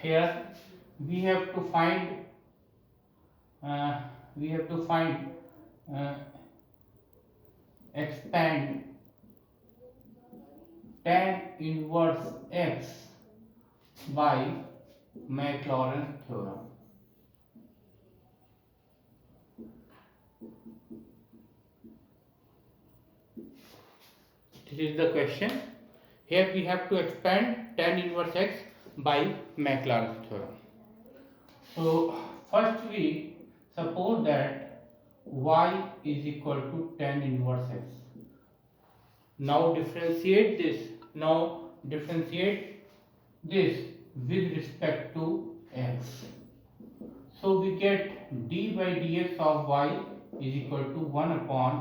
here we have to find uh, expand tan inverse x by Maclaurin theorem. This is the question. Here we have to expand tan inverse x by Maclaurin theorem. So first we suppose that y is equal to tan inverse x. Now differentiate this with respect to x. So we get d by dx of y is equal to 1 upon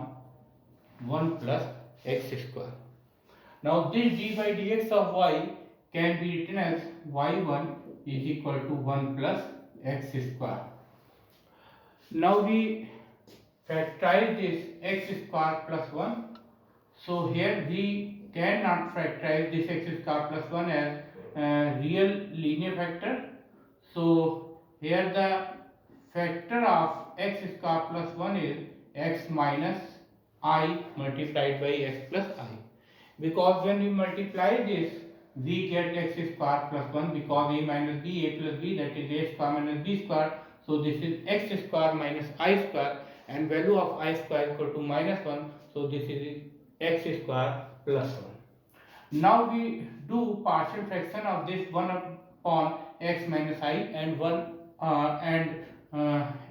1 plus x square. Now this d by dx of y can be written as y1 is equal to 1 plus x square. Now we factorize this x square plus 1. So here we cannot factorize this x square plus 1 as real linear factor. So here the factor of x square plus 1 is x minus I multiplied by x plus I. Because when we multiply this, we get x square plus 1 because a minus b, a plus b, that is a square minus b square. So this is x square minus I square, and value of I square equal to minus 1. So this is x square plus 1. Now we do partial fraction of this 1 upon x minus I and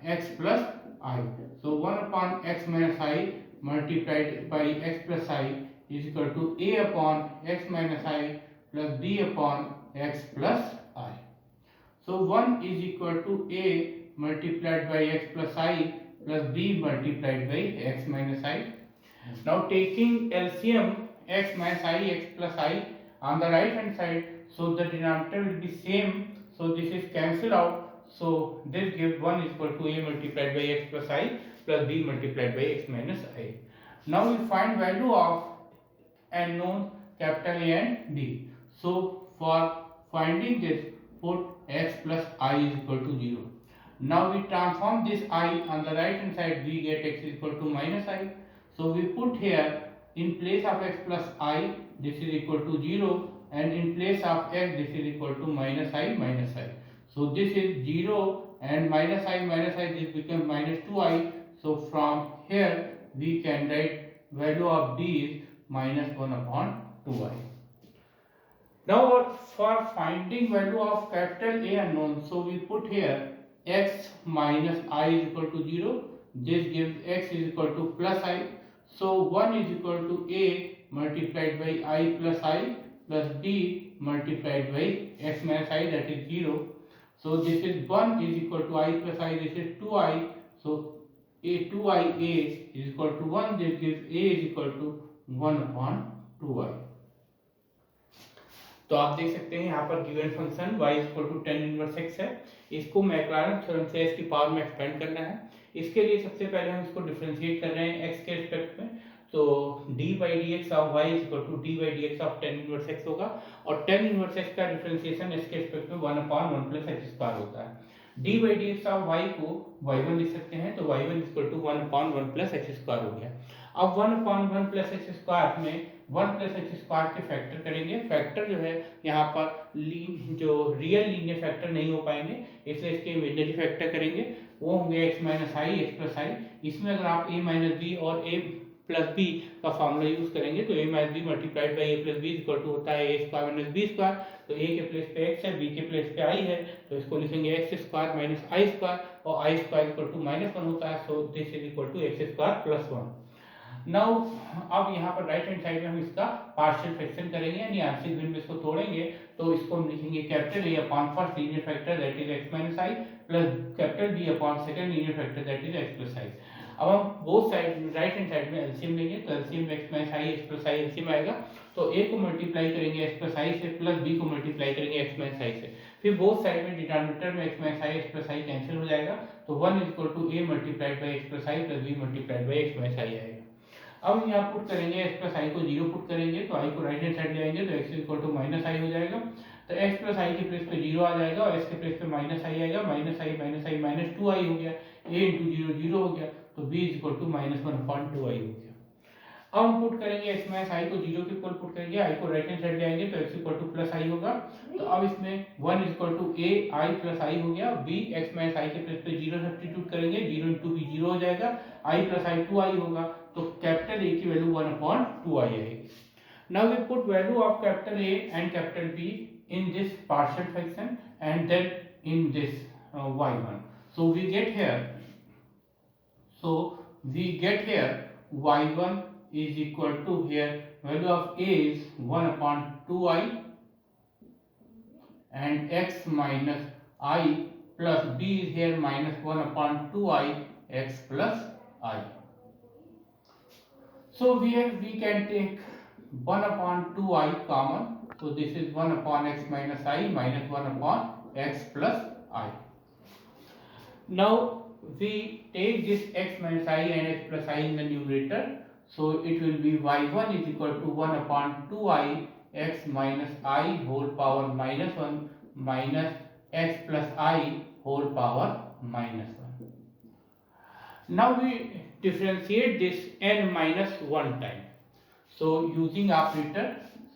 x plus I. So 1 upon x minus I multiplied by x plus I is equal to a upon x minus I plus b upon x plus I. So 1 is equal to a multiplied by x plus I plus b multiplied by x minus I. Now taking LCM x minus I, x plus I on the right hand side, so the denominator will be same, so this is cancelled out. So this gives 1 is equal to a multiplied by x plus I plus b multiplied by x minus I. Now we find value of unknown capital A and B. So for finding this, put x plus I is equal to 0. Now we transform this I on the right hand side, we get x is equal to minus I. So we put here in place of x plus I, this is equal to 0, and in place of x, this is equal to minus I minus I. So this is 0 and minus I, this becomes minus 2i. So from here we can write value of b is minus 1 upon 2i. Now for finding value of capital A unknown, so we put here x minus I is equal to 0. This gives x is equal to plus I. So 1 is equal to a multiplied by I plus I plus b multiplied by x minus I, that is 0. So this is 1 is equal to I plus I, this is 2i. So a 2ia is equal to 1, this gives a is equal to 1 upon 2i. तो आप देख सकते हैं यहाँ पर given function y equal to tan inverse x है। इसको Maclaurin theorem से इसकी पावर में एक्सपेंड करना है। इसके लिए सबसे पहले हम इसको डिफरेंशिएट कर रहे हैं x के रिस्पेक्ट में। तो d by d x of y equal to d by d x of tan inverse x होगा, और tan इनवर्स x का डिफरेंशिएशन x के रिस्पेक्ट में 1 अपॉन 1 प्लस x स्क्वायर होता है। d by d x of y को y1 लिख सकते हैं, तो y1 equal to 1 upon 1 plus x square हो गया। अब 1 अपॉन 1 प्लस x स्क्वायर में 1 प्लस एक्स स्क्वायर के फैक्टर करेंगे। फैक्टर जो है यहाँ पर जो रियल लीनियर फैक्टर नहीं हो पाएंगे, इसलिए इसके इमेजिनरी फैक्टर करेंगे, वो होंगे x minus i, x plus i. इसमें अगर आप a माइनस बी और a प्लस बी का फॉर्मूला यूज करेंगे तो a minus b multiplied by a plus b equal to होता है a square minus b square. तो a के प्लेस पे x है, b के प्लेस पे i है, तो इसको लिखेंगे x square minus i square, और i square equal to minus 1 होता है। So this is equal to x square plus 1। Now अब यहाँ पर राइट हैंड साइड में हम इसका पार्शियल फ्रैक्शन करेंगे, यानी आंशिक भिन्न में इसको तोड़ेंगे, तो इसको हम लिखेंगे capital A upon first linear factor that is x minus i plus capital B upon second linear factor that is x plus i. अब हम both side right hand side में एलसीएम लेंगे, तो LCM x minus i x plus i LCM आएगा, तो a को multiply करेंगे x plus i से प्लस b को मल्टीप्लाई करेंगे x माइनस आई से, फिर बोथ साइड में डिनोमिनेटर में x minus i x plus i cancel हो जाएगा, तो 1 is equal to a multiplied by x plus i plus b multiplied by x minus i आएगा। अब यहाँ पुट करेंगे x प्लस आई को 0 पुट करेंगे, तो i को राइट हैंड साइड ले आएंगे, तो x इक्वल टू माइनस आई हो जाएगा। तो x प्लस आई के प्लेस पे 0 आ जाएगा और x के प्लेस पे माइनस आई आएगा, माइनस आई माइनस 2 आई हो गया, a इंटू 0 0 हो गया, तो b is equal to minus 1/2 i हो गया। अब हम पुट करेंगे x माइनस आई को 0 के इक्वल पुट करेंगे, i को राइट हैंड साइड ले आएंगे तो x equal to plus i होगा। तो अब इसमें 1 is equal to a i plus i हो गया, b x माइनस आई के प्लेस पे 0 सब्स्टिट्यूट करेंगे, 0 इंटू b 0 हो जाएगा, i प्लस आई 2 आई होगा, तो कैपिटल A की वैल्यू 1/2 आई आएगी। Now we put value of capital A and capital B in this partial fraction and then in this y1. So we get here y1 is equal to, here value of A is 1/2i and x minus I plus B is here minus 1/2i x plus I. So here we can take 1/2i common. So this is 1 upon x minus I minus 1 upon x plus I. Now we take this x minus I and x plus I in the numerator. So it will be y1 is equal to 1/2i x minus I whole power minus 1 minus x plus I whole power minus 1. Now we differentiate this n minus 1 time. So using operator,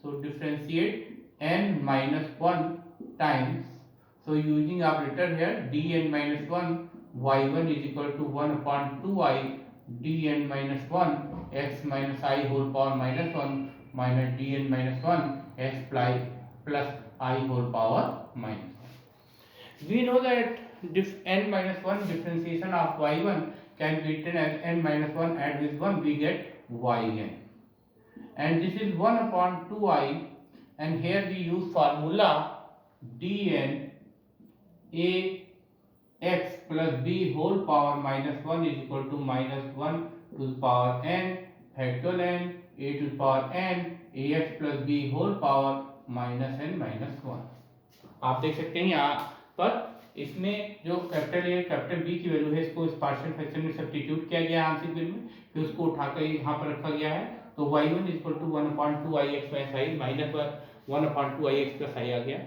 so differentiate n minus 1 times. So using operator here, dn minus 1 y1 is equal to 1/2i dn minus 1 x minus I whole power minus 1 minus dn minus 1 x plus I whole power minus 1. We know that n minus 1 differentiation of y1 can be written as n minus 1, add with 1 we get yn. And this is 1/2i, and here we use formula dn a x plus b whole power minus 1 is equal to minus 1 to the power n factorial n a to the power n ax plus b whole power minus n minus 1. आप देख सकते हैं यहाँ पर इसमें जो capital A capital B की value है, इसको इस पार्शियल फ्रैक्शन में सब्स्टिट्यूट किया गया आंशिक भिन्न में, फिर उसको उठाकर यहाँ पर रखा गया है, तो y1 equal to 1/2i x minus i minus 1/2i x plus i आ गया।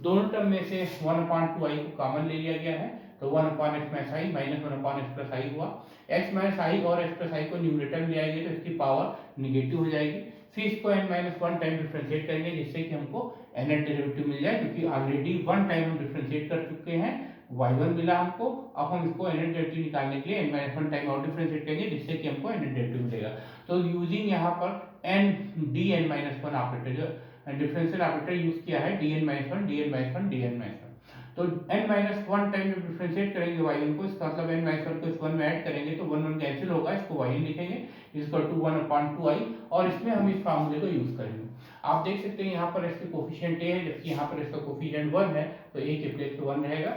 दोनों टर्म में से 1/2i को कॉमन ले लिया गया है, तो 1/x minus i minus 1/x plus आई हुआ। x माइनस आई और x प्लस आई को न्यूमरेटर में ले आएंगे तो इसकी पावर निगेटिव हो जाएगी। फिर इसको n माइनस 1 टाइम डिफरेंशिएट करेंगे जिससे कि हमको nth डेरिवेटिव मिल जाए, क्योंकि ऑलरेडी 1 टाइम हम डिफरेंशिएट कर चुके हैं, y1 मिला हमको। अब हम इसको nth डेरिवेटिव निकालने के लिए n माइनस 1 टाइम और डिफरेंशिएट करेंगे जिससे कि हमको nth डेरिवेटिव मिलेगा। तो यूजिंग यहाँ पर n dn माइनस 1 ऑपरेटर, जो डिफरेंशियल ऑपरेटर यूज किया है dn minus 1 dn minus 1 dn minus 1, तो n माइनस 1 टाइम जब डिफरेंशिएट करेंगे y1 को, इसका मतलब n माइनस 1 को इस 1 में ऐड करेंगे तो 1 1 कैंसिल होगा, इसको yn लिखेंगे इक्वल टू 1/2i, और इसमें हम इस फार्मूले को यूज करेंगे। आप देख सकते हैं यहाँ पर इसके कोफिशिएंट a है, जबकि यहाँ पर इसका कोफिशिएंट 1 है, तो a के प्लेस पे 1 रहेगा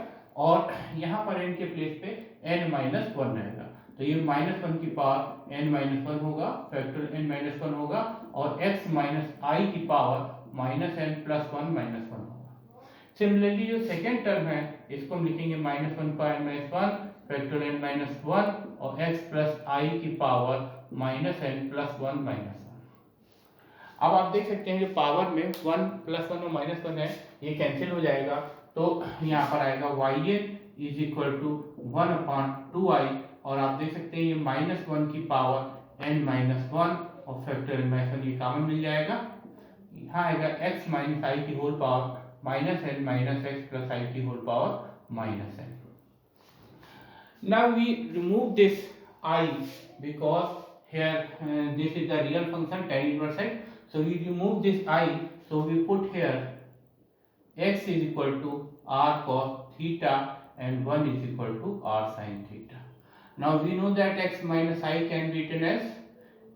और यहाँ पर n के प्लेस पे n माइनस 1 रहेगा, तो ये माइनस 1 की पावर n माइनस 1 होगा, फैक्टर n माइनस 1 होगा, और x माइनस i की power minus n plus 1 minus 1 होगा। सिमिलरली जो सेकेंड टर्म है इसको हम लिखेंगे माइनस 1 पर n minus 1 factor n minus 1 और x प्लस i की power minus n plus 1 minus 1। अब आप देख सकते हैं जो पावर में 1 प्लस 1 और माइनस 1 है ये कैंसिल हो जाएगा, तो यहाँ पर आएगा yn is equal to 1/2i, और आप देख सकते हैं ये माइनस 1 की पावर n माइनस 1 और फैक्टर n माइनस 1 ये कॉमन मिल जाएगा, यहाँ आएगा x माइनस आई की whole power minus n minus x plus I की whole power minus n. Now we remove this I because here this is the real function tan inverse x. So we remove this I. So we put here x is equal to r cos theta and 1 is equal to r sin theta. Now we know that x minus I can be written as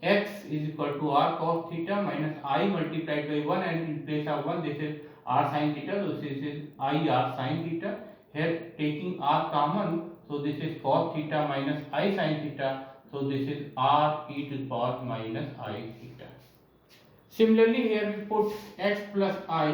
x is equal to r cos theta minus I multiplied by 1, and in place of 1 this is r sin theta, so this is I r sin theta. Here taking r common, so this is cos theta minus I sin theta, so this is r e to the power minus I theta. Similarly here we put x plus I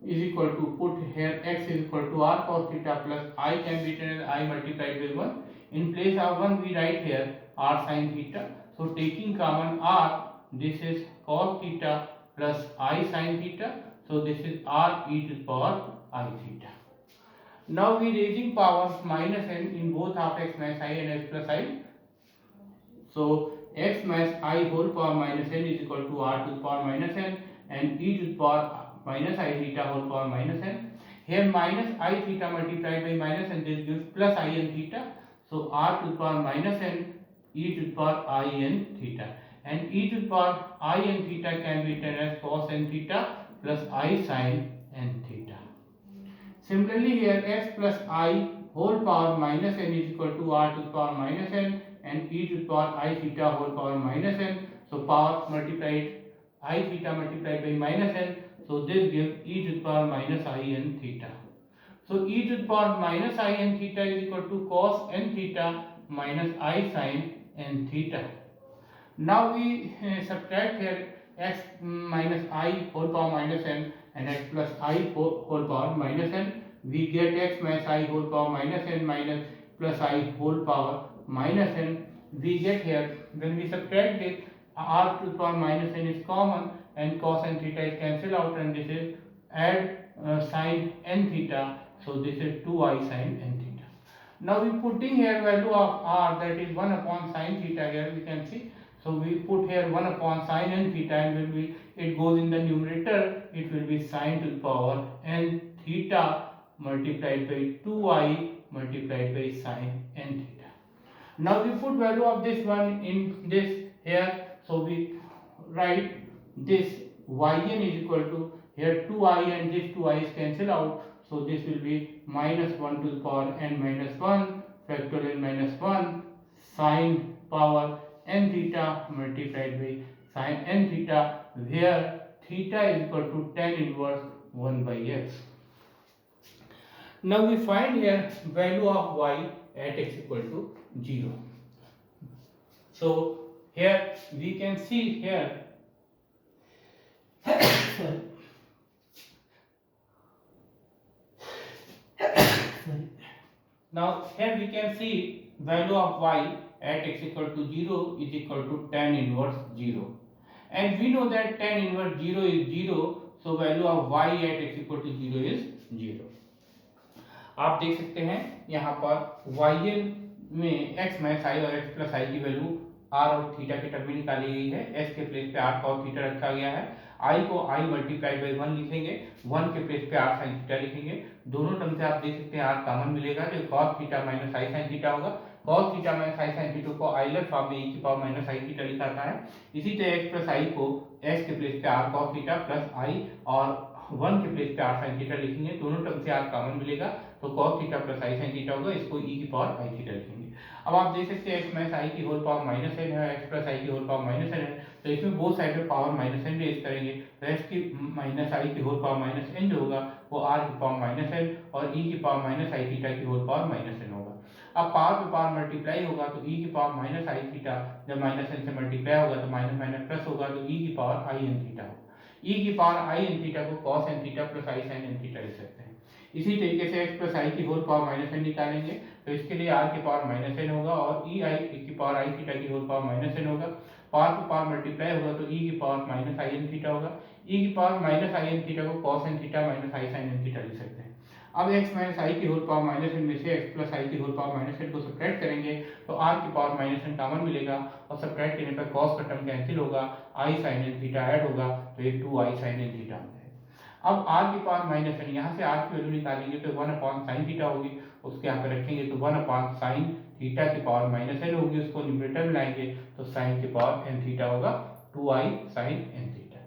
is equal to, put here x is equal to r cos theta plus I can be written as I multiplied by 1. In place of 1 we write here r sin theta, so taking common r, this is cos theta plus I sin theta, so So this is r e to the power I theta. Now we raising power minus n in both of x minus I and x plus I. So x minus I whole power minus n is equal to r to the power minus n and e to the power minus I theta whole power minus n. Here minus I theta multiplied by minus n, this gives plus I n theta. So r to the power minus n e to the power I n theta, and e to the power I n theta can be written as cos n theta plus I sin n theta. Similarly here x plus I whole power minus n is equal to r to the power minus n and e to the power I theta whole power minus n. So power multiplied I theta multiplied by minus n. So this gives e to the power minus I n theta. So e to the power minus I n theta is equal to cos n theta minus I sin n theta. Now we subtract here x minus I whole power minus n and x plus I whole power minus n. We get x minus I whole power minus n minus plus I whole power minus n. We get here, when we subtract this, r to the power minus n is common and cos n theta is cancelled out, and this is add sin n theta. So this is 2i sin n theta. Now we putting here value of r, that is 1 upon sin theta. Here we can see. So we put here 1 upon sin n theta, and when it goes in the numerator, it will be sin to the power n theta multiplied by 2i multiplied by sin n theta. Now we put value of this one in this here. So we write this yn is equal to, here 2i and this 2i is cancelled out. So this will be minus 1 to the power n minus 1 factorial minus 1 sin power n theta multiplied by sin n theta, where theta is equal to tan inverse 1 by x. Now we find here value of y at x equal to 0. So here we can see here now here we can see value of y at x equal to 0 is equal to tan inverse 0, and we know that tan inverse 0 is 0. So value of y at x equal to 0 is 0. आप देख सकते हैं यहाँ पर yn में x minus आई और x plus i की value r और थीटा के टर्म में निकाली गई है। x के प्लेस पे r cos थीटा रखा गया है, i को i मल्टीप्लाइड बाई 1 लिखेंगे, 1 के प्लेस पे r sin थीटा लिखेंगे। दोनों टर्म से आप देख सकते हैं r कॉमन मिलेगा, तो cos theta minus i sin theta होगा। cos theta minus i sin theta को आइलर फॉर्म में e की पावर माइनस i थीटा लिखा जाता है। इसी तरह x प्लस i को x के प्लेस पे r cos theta plus i और 1 के प्लेस पे r sin थीटा लिखेंगे। दोनों टर्म से r कॉमन मिलेगा, तो cos theta plus i sin theta होगा, इसको e की पावर i थीटा लिखेंगे। अब आप देख सकते हैं x माइनस i की होल पावर माइनस n है, x प्लस i की होल पावर माइनस n है, तो इसमें बोथ साइड में पावर माइनस n रेज करेंगे, तो x की माइनस i की होल पावर माइनस n जो होगा वो r की पावर माइनस n और e की पावर माइनस i थीटा की होल पावर माइनस n होगा। अब पावर पे पावर मल्टीप्लाई होगा, तो e की पावर माइनस i थीटा जब माइनस n से मल्टीप्लाई होगा तो माइनस माइनस प्लस होगा, तो e की पावर i n थीटा होगा। e की पावर i n थीटा को cos n theta plus i sin n theta लिख सकते हैं। इसी तरीके से x प्लस आई की होल पावर माइनस n निकालेंगे, तो इसके लिए r की पावर माइनस n होगा और e आई की पावर i थीटा की होल पावर माइनस n होगा। पावर पे पावर मल्टीप्लाई होगा तो e की power minus i n theta होगा। e की power minus i n theta को cos n theta minus i sin n theta लिख सकते हैं। अब x माइनस आई की होल पावर माइनस n में से x प्लस आई की होल पावर माइनस n को सब्ट्रैक्ट करेंगे, तो r की पावर माइनस n कॉमन मिलेगा और सब्ट्रैक्ट करने पर cos का टर्म कैंसिल होगा, i sin n theta add होगा, तो ये 2i sin n थीटा होगा। अब r की पावर माइनस n, यहाँ से r की वैल्यू निकालेंगे तो 1 अपॉन साइन थीटा होगी, उसके यहाँ पे रखेंगे तो 1 अपॉन साइन थीटा की पावर माइनस n होगी, उसको न्यूमरेटर में लाएंगे तो साइन की पावर n थीटा होगा 2i sin n थीटा।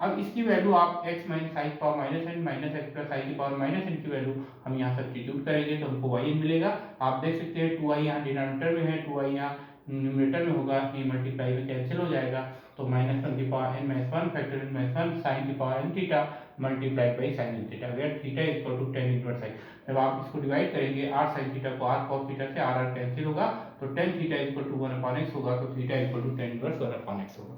अब इसकी वैल्यू आप x माइनस आई की power minus n minus x plus i की पावर माइनस n की वैल्यू हम यहाँ सब्स्टिट्यूट करेंगे तो हमको yn मिलेगा। आप देख सकते हैं 2i यहाँ डिनोमिनेटर में है, 2i यहाँ न्यूमरेटर में होगा, ये मल्टीप्लाई में कैंसिल हो जाएगा, तो माइनस 1 की power n minus 1 factorial minus 1 sine की power n theta multiplied by sine n theta, where theta is equal to tan inverse i। जब आप इसको डिवाइड करेंगे r sin थीटा को r cos थीटा से r कैंसिल होगा, तो tan theta is equal to 1 upon x होगा, तो theta is equal to tan inverse 1 upon x होगा।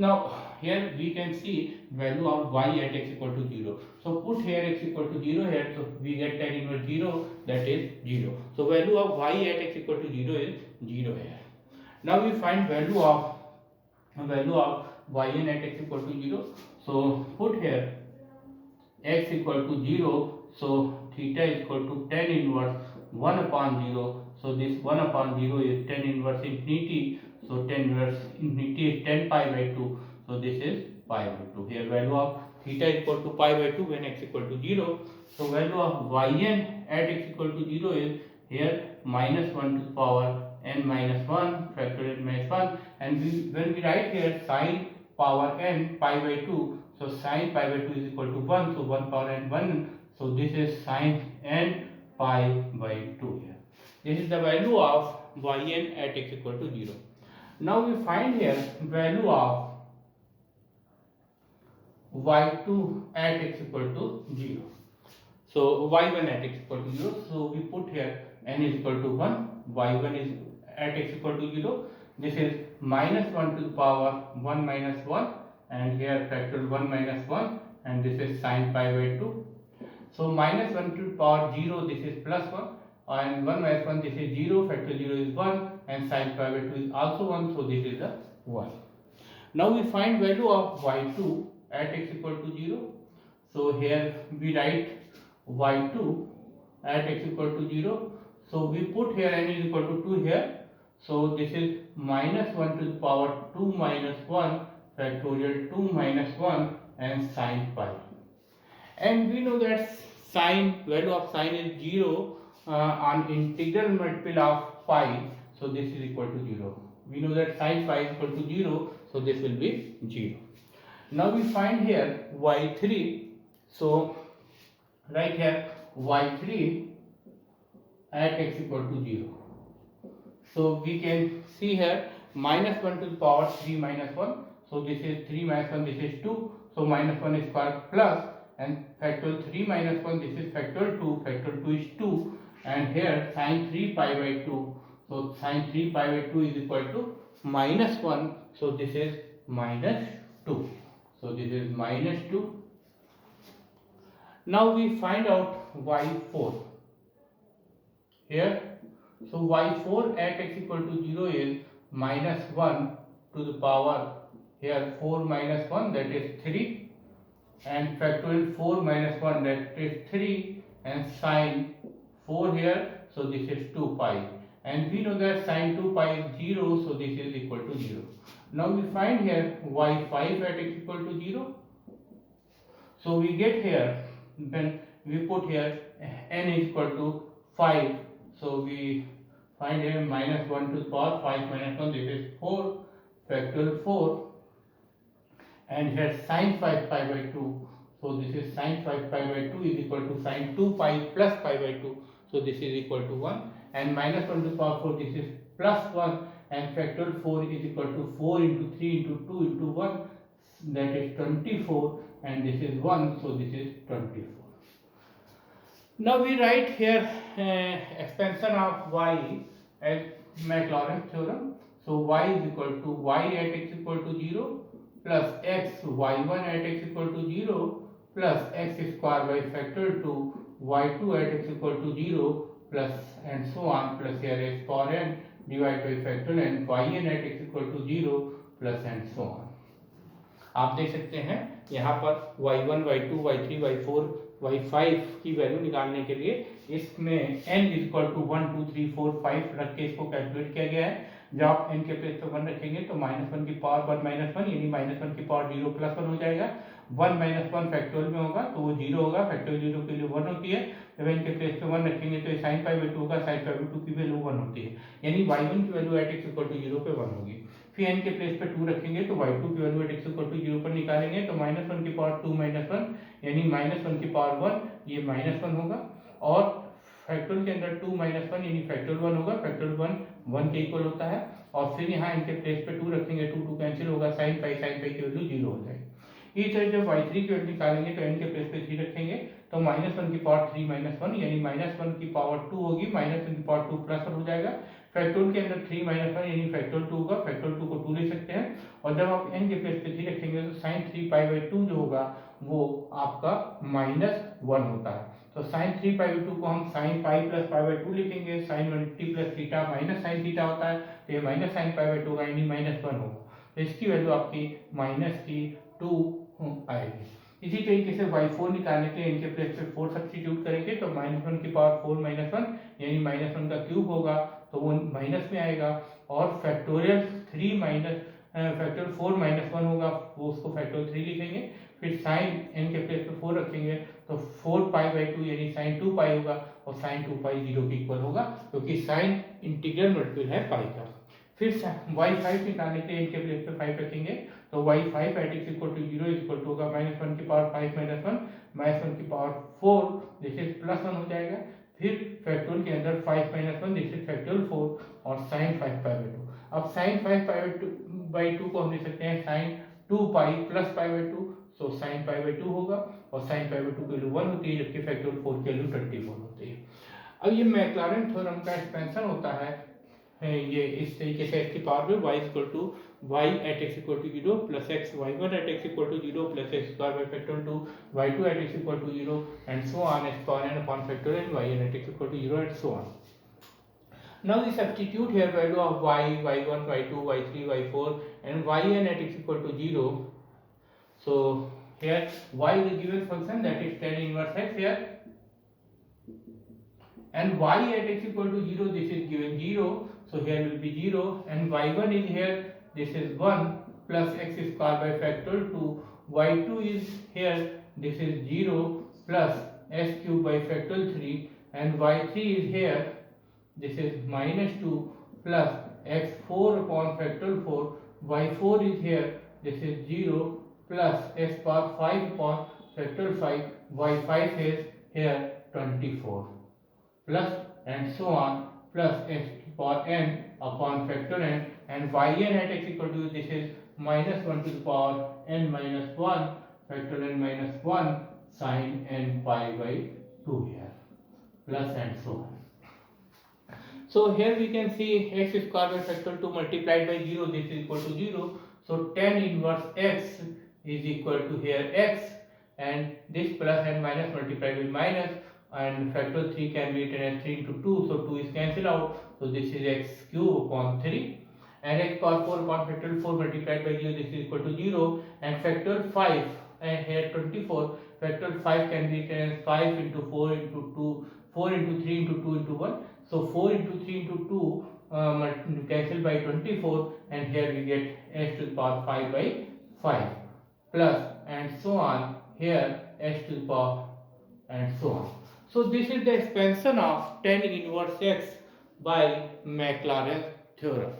Now here we can see value of y at x equal to 0. So put here x equal to 0 here, so we get tan inverse 0, that is 0. So value of y at x equal to 0 is 0 here. Now we find value of yn at x equal to 0. So put here x equal to 0, so theta is equal to tan inverse 1 upon 0. So this 1 upon 0 is tan inverse infinity, so tan inverse infinity is 10 pi by 2, so this is pi by 2. Here value of theta is equal to pi by 2 when x equal to 0. So value of yn at x equal to 0 is here minus 1 to the power n minus 1 factorial minus 1, and when we write here sine power n pi by 2, so sine pi by 2 is equal to 1, so 1 power n 1, so this is sine n pi by 2 here. This is the value of yn at x equal to 0. Now we find here value of y2 at x equal to 0. So y1 at x equal to 0, so we put here n is equal to 1, y1 is at x equal to 0, this is minus 1 to the power 1 minus 1, and here factorial 1 minus 1, and this is sine pi by 2. So minus 1 to the power 0, this is plus 1, and 1 minus 1, this is 0, factorial 0 is 1, and sine pi by 2 is also 1, so this is a 1. Now we find value of y2 at x equal to 0. So here we write y2 at x equal to 0. So we put here n is equal to 2 here. So this is minus 1 to the power 2 minus 1 factorial 2 minus 1 and sine pi. And we know that sine, value of sine is 0 on integral multiple of pi. So this is equal to 0. We know that sine pi is equal to 0. So this will be 0. Now we find here y3. So right here y3 at x equal to 0. So we can see here minus 1 to the power 3 minus 1. So this is 3 minus 1, this is 2. So minus 1 is square plus, and factorial 3 minus 1, this is factorial 2. Factorial 2 is 2. And here sine 3 pi by 2. So sine 3 pi by 2 is equal to minus 1. So this is minus 2. So this is minus 2. Now we find out y4 here. So y4 at x equal to 0 is minus 1 to the power here 4 minus 1, that is 3, and factorial 4 minus 1, that is 3, and sine 4 here, so this is 2 pi, and we know that sine 2 pi is 0, so this is equal to 0. Now we find here y5 at x equal to 0. So we get here, when we put here n is equal to 5, so we find here minus 1 to the power 5 minus 1, this is 4 factorial 4, and here sine 5 pi by 2, so this is sine 5 pi by 2 is equal to sine 2 pi plus pi by 2, so this is equal to 1, and minus 1 to the power 4, this is plus 1, and factorial 4 is equal to 4 into 3 into 2 into 1, that is 24, and this is 1, so this is 24. Now we write here expansion of y as Maclaurin's theorem. So y is equal to y at x equal to 0 plus x y1 at x equal to 0 plus x square by factor 2 y2 at x equal to 0 plus and so on, plus here x power n divided by factor n yn at x equal to 0 plus and so on. आप देख सकते हैं यहाँ पर y1, y2, y3, y4, y5 की value निकालने के लिए इसमें n इज इक्वल टू 1 2 3 4 5 रख के इसको कैलकुलेट किया गया है। जब आप n के प्लेस पे 1 रखेंगे तो -1 की पावर 1 माइनस 1 यानी -1 की पावर 0 प्लस 1 हो जाएगा। 1 माइनस 1 फैक्टोरियल में होगा तो वो 0 होगा, फैक्टोरियल 0 की वैल्यू 1 होती है। जब n के प्लेस पे 1 रखेंगे तो sin पाई बाई 2 होगा, sin पाई बाई 2 की वैल्यू 1 होती है, यानी y1 की value at x equal to 0 पे 1 होगी। फिर n के प्लेस पे 2 रखेंगे तो y2 की value at x equal to 0 पर निकालेंगे तो -1 की पावर 2 माइनस 1 यानी -1 की पावर 1, ये -1 होगा, और फैक्टोरियल के अंदर 2 माइनस 1 यानी फैक्टोरियल 1 होगा, फैक्टोरियल 1 के इक्वल होता है। और फिर यहाँ इनके प्लेस पे 2 रखेंगे, 2 कैंसिल होगा, sin पाई की वैल्यू 0 हो जाएगी। इसी तरह जब y3 की वैल्यू निकालेंगे तो n के प्लेस पे 3 रखेंगे तो -1 की पावर 3 माइनस 1 यानी -1 की पावर 2 होगी, -1 की पावर 2 प्लस 1 हो जाएगा। फैक्टोरियल के अंदर 3 माइनस 1 यानी फैक्टोरियल 2 होगा, फैक्टोरियल 2 को 2 ले सकते हैं। और जब आप n के प्लेस पे 3 रखेंगे तो sin 3 पाई बाई 2 जो होगा वो आपका -1 होता है। तो sin 3 पाई बाई 2 को हम sin pi plus pi by 2 लिखेंगे, sin 1t plus theta minus sin theta होता है, तो ये माइनस sin पाई बाई 2 होगा यानी -1 होगा। तो इसकी वैल्यू आपकी -2 आएगी। इसी तरीके से y4 निकालने के लिए इनके प्लेस पे 4 सब्स्टिट्यूट करेंगे तो -1 की पावर 4 माइनस 1 यानी -1 का क्यूब होगा तो वो माइनस में आएगा। और फैक्टोरियल 3 माइनस फैक्टोरियल 4 माइनस 1 होगा, वो उसको फैक्टोरियल 3 लिखेंगे। फिर साइन n के प्लेस पे 4 रखेंगे तो 4 पाई बाई 2 यानी साइन 2 पाई होगा और साइन 2 पाई 0 के इक्वल होगा क्योंकि साइन इंटीग्रल मल्टीपल है पाई का। फिर y5 निकालने के लिए इनके प्लेस पे 5 रखेंगे तो y5 at x equal to 0 equal to होगा -1 की पावर 5 माइनस 1 -1 की पावर 4 दिस इज +1 हो जाएगा। फिर फैक्टोरियल के अंदर 5 माइनस 1 दिस इज फैक्टोरियल 4 और sin 5 पाई बाई 2। अब sin 5 पाई बाई 2 को हम लिख सकते हैं sin 2 pi plus pi by 2, so sin pi by 2 होगा और sin पाई बाई 2 की वैल्यू 1 होती है जबकि फैक्टोरियल 4 की वैल्यू 24 होती है। अब ये मैक्लॉरिन थ्योरम का एक्सपेंशन होता है ये इस तरीके से x की पावर में y equal to y at x equal to 0 plus x y1 at x equal to 0 plus x square by factorial two y2 at x equal to 0 and so on x power n upon factorial yn at x equal to 0 and so on. Now we substitute here value of y, y1, y2, y3, y4 and yn at x equal to 0. So here y is a given function that is tan inverse x here and y at x equal to 0 this is given 0, so here will be 0 and y1 is here this is 1 plus x square by factorial 2, y2 is here this is 0 plus s cube by factorial 3 and y3 is here this is minus 2 plus x4 upon factorial 4, y4 is here this is 0 plus s power 5 upon factorial 5, y5 is here 24 plus and so on plus x power n upon factor n and yn at x equal to this is minus 1 to the power n minus 1 factor n minus 1 sin n pi by 2 here plus and so on. So here we can see x square by factor 2 multiplied by 0 this is equal to 0, so tan inverse x is equal to here x and this plus and minus multiplied by minus and factor 3 can be written as 3 into 2, so 2 is cancelled out, so this is x cube upon 3 and x power 4 upon factor 4 multiplied by 0 this is equal to 0 and factor 5 and here 24 factor 5 can be written as 5 into 4 into 2 4 into 3 into 2 into 1, so 4 into 3 into 2 cancelled by 24 and here we get s to the power 5 by 5 plus and so on here s to the power and so on. So this is the expansion of tan inverse x by Maclaurin theorem.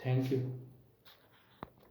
Thank you.